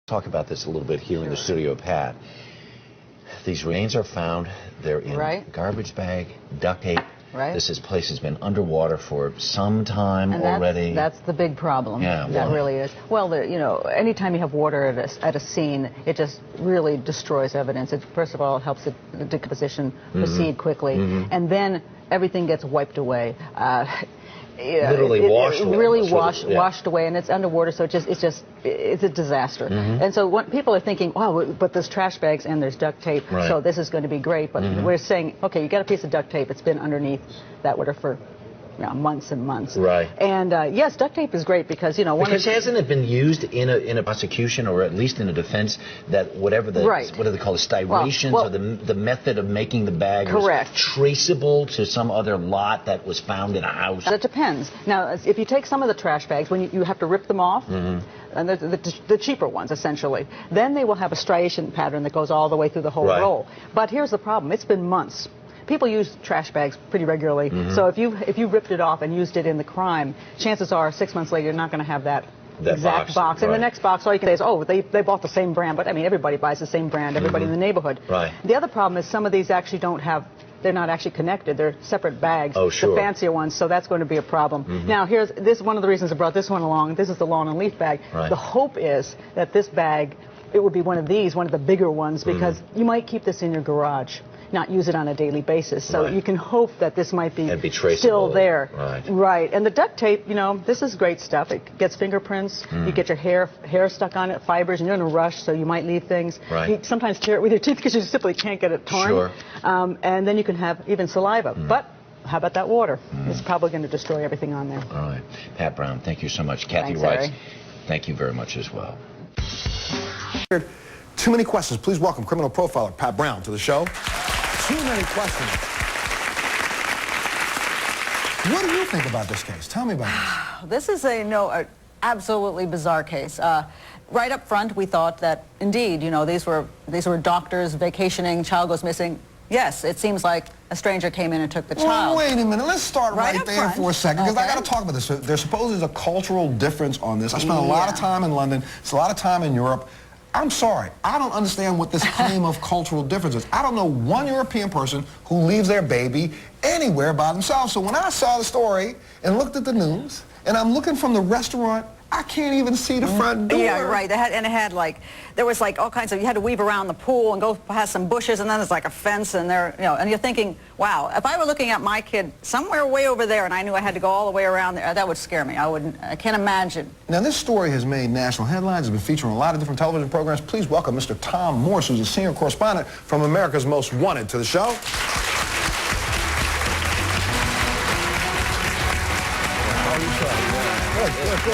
Talk about this a little bit here in the studio, Pat. These remains are found. They're in garbage bag, duct tape. This place has been underwater for some time already. That's the big problem. Yeah, that really is. Well, you know, anytime you have water at a scene, it just really destroys evidence. It, first of all, helps the decomposition proceed quickly, and then everything gets wiped away. Literally washed away. Really washed away, and it's underwater, so it's a disaster. And so what people are thinking, wow, but there's trash bags and there's duct tape, so this is going to be great. But we're saying, okay, you got a piece of duct tape. It's been underneath that water for months and months. And yes, duct tape is great because, you know, because hasn't it been used in a prosecution or at least in a defense that whatever the what do they call it, styrations or the method of making the bag was traceable to some other lot that was found in a house? It depends. Now, if you take some of the trash bags, when you have to rip them off, and the cheaper ones essentially, then they will have a striation pattern that goes all the way through the whole roll. But here's the problem: it's been months. People use trash bags pretty regularly, so if you ripped it off and used it in the crime, chances are 6 months later you're not going to have that exact box. And the next box, all you can say is, oh, they bought the same brand. But I mean, everybody buys the same brand, everybody in the neighborhood. The other problem is some of these actually don't have, they're not actually connected. They're separate bags, the fancier ones, so that's going to be a problem. Now, here's one of the reasons I brought this one along. This is the lawn and leaf bag. The hope is that this bag, it would be one of these, one of the bigger ones, because you might keep this in your garage, not use it on a daily basis. So you can hope that this might be still there. And the duct tape, you know, this is great stuff. It gets fingerprints. You get your hair stuck on it, fibers, and you're in a rush, so you might leave things. You sometimes tear it with your teeth because you simply can't get it torn. And then you can have even saliva. But how about that water? It's probably going to destroy everything on there. All right. Pat Brown, thank you so much. Kathy Wright, thank you very much as well. Too many questions. Please welcome criminal profiler Pat Brown to the show. Too many questions. What do you think about this case? Tell me about this. This is a absolutely bizarre case. Right up front, we thought that indeed, you know, these were doctors vacationing. Child goes missing. Yes, it seems like a stranger came in and took the child. Wait a minute. Let's start right there for a second, because I got to talk about this. There's supposedly a cultural difference on this. I spent a lot of time in London. It's a lot of time in Europe. I'm sorry, I don't understand what this claim of cultural difference is. I don't know one European person who leaves their baby anywhere by themselves. So when I saw the story and looked at the news, and I'm looking from the restaurant, I can't even see the front door. Yeah, right. There was like all kinds of, you had to weave around the pool and go past some bushes, and then there's like a fence, and and you're thinking, wow, if I were looking at my kid somewhere way over there and I knew I had to go all the way around there, that would scare me. I can't imagine. Now, this story has made national headlines. It's been featured on a lot of different television programs. Please welcome Mr. Tom Morse, who's a senior correspondent from America's Most Wanted, to the show. Good.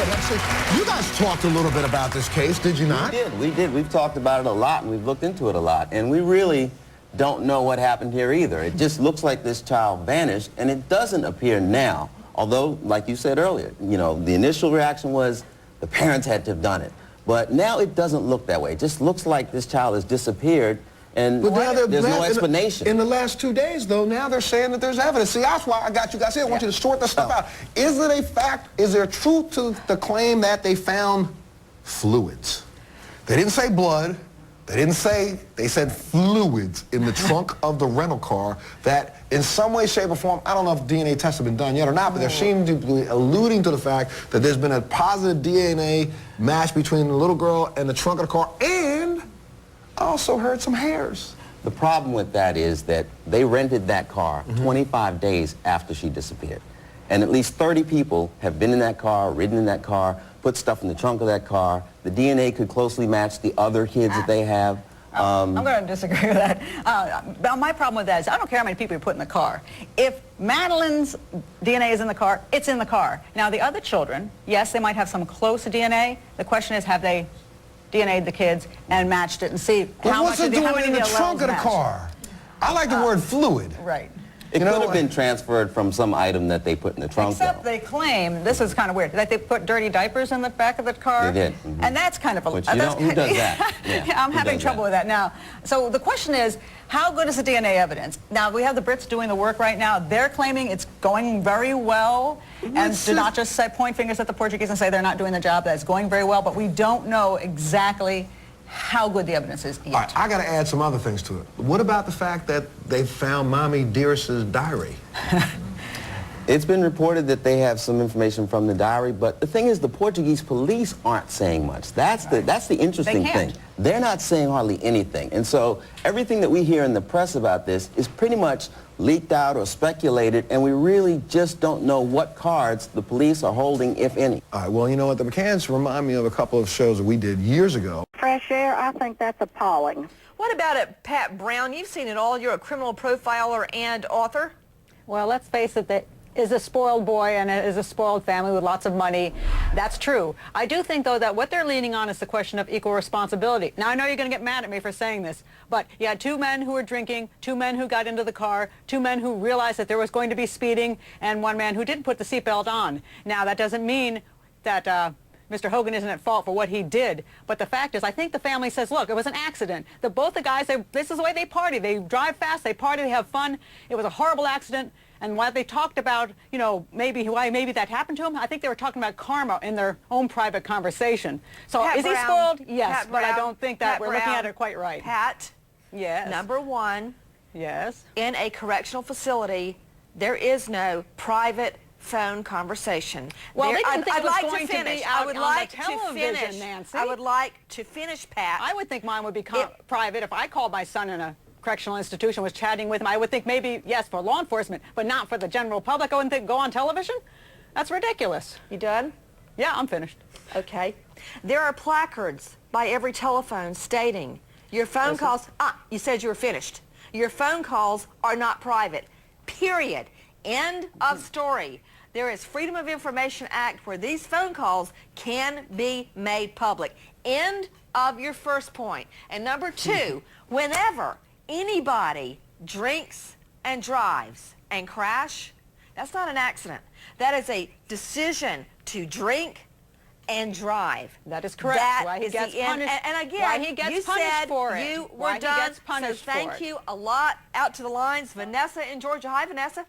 You guys talked a little bit about this case, did you not? We did. We've talked about it a lot, and we've looked into it a lot. And we really don't know what happened here either. It just looks like this child vanished, and it doesn't appear now. Although, like you said earlier, you know, the initial reaction was the parents had to have done it. But now it doesn't look that way. It just looks like this child has disappeared. And there's no explanation. In the last 2 days, though, now they're saying that there's evidence. See, that's why I got you guys here. I want you to sort this stuff out. Is it a fact? Is there truth to the claim that they found fluids? They didn't say blood. They said fluids in the trunk of the rental car that in some way, shape, or form, I don't know if DNA tests have been done yet or not, but there seems to be alluding to the fact that there's been a positive DNA match between the little girl and the trunk of the car, and I also heard some hairs. The problem with that is that they rented that car 25 days after she disappeared. And at least 30 people have been in that car, ridden in that car, put stuff in the trunk of that car. The DNA could closely match the other kids that they have. I'm going to disagree with that. My problem with that is I don't care how many people you put in the car. If Madeline's DNA is in the car, it's in the car. Now, the other children, yes, they might have some close DNA. The question is, have they DNA'd the kids and matched it and see how much of the, how many in the trunk of the car? I like the word fluid. Right. It could have been transferred from some item that they put in the trunk. Except they claim, this is kind of weird, that they put dirty diapers in the back of the car. They did. And that's kind of a... Who does that? I'm having trouble with that now. So the question is, how good is the DNA evidence? Now, we have the Brits doing the work right now. They're claiming it's going very well. And do not just say, point fingers at the Portuguese and say they're not doing the job. That's going very well. But we don't know exactly how good the evidence is yet. All right, I got to add some other things to it. What about the fact that they found Mommy Dearest's diary? It's been reported that they have some information from the diary, but the thing is the Portuguese police aren't saying much. That's the interesting thing. They're not saying hardly anything. And so everything that we hear in the press about this is pretty much leaked out or speculated, and we really just don't know what cards the police are holding, if any. All right, well, you know what? The McCanns remind me of a couple of shows that we did years ago. Fresh air, I think that's appalling. What about it, Pat Brown? You've seen it all. You're a criminal profiler and author. Well, let's face it, that is a spoiled boy and is a spoiled family with lots of money. That's true. I do think, though, that what they're leaning on is the question of equal responsibility. Now, I know you're going to get mad at me for saying this, but you had 2 men who were drinking, 2 men who got into the car, 2 men who realized that there was going to be speeding, and 1 man who didn't put the seatbelt on. Now, that doesn't mean that Mr. Hogan isn't at fault for what he did, but the fact is, I think the family says, look, it was an accident. Both the guys, this is the way they party. They drive fast, they party, they have fun. It was a horrible accident. And while they talked about, you know, why maybe that happened to him, I think they were talking about karma in their own private conversation. So Pat is Brown, he spoiled? Yes, Pat but Brown, I don't think that Pat we're Brown, looking at it quite right. Pat, yes. Number 1, yes. in a correctional facility, there is no private phone conversation. Well, they didn't think I'd it was like going to to finish. be out I would on like the to television, finish. Nancy. I would like to finish, Pat. I would think mine would be private. If I called my son in a correctional institution, was chatting with him, I would think maybe, yes, for law enforcement, but not for the general public. I wouldn't think go on television. That's ridiculous. You done? Yeah, I'm finished. Okay. There are placards by every telephone stating your phone calls, you said you were finished. Your phone calls are not private. Period. End of story. There is Freedom of Information Act where these phone calls can be made public. End of your first point. And number 2, whenever anybody drinks and drives and crash, that's not an accident. That is a decision to drink and drive. That is correct. That why he is gets the end. punished. And again, Why he gets you punished said for it. you were Why done. He gets punished so thank for it. you a lot. Out to the lines, Vanessa in Georgia. Hi, Vanessa.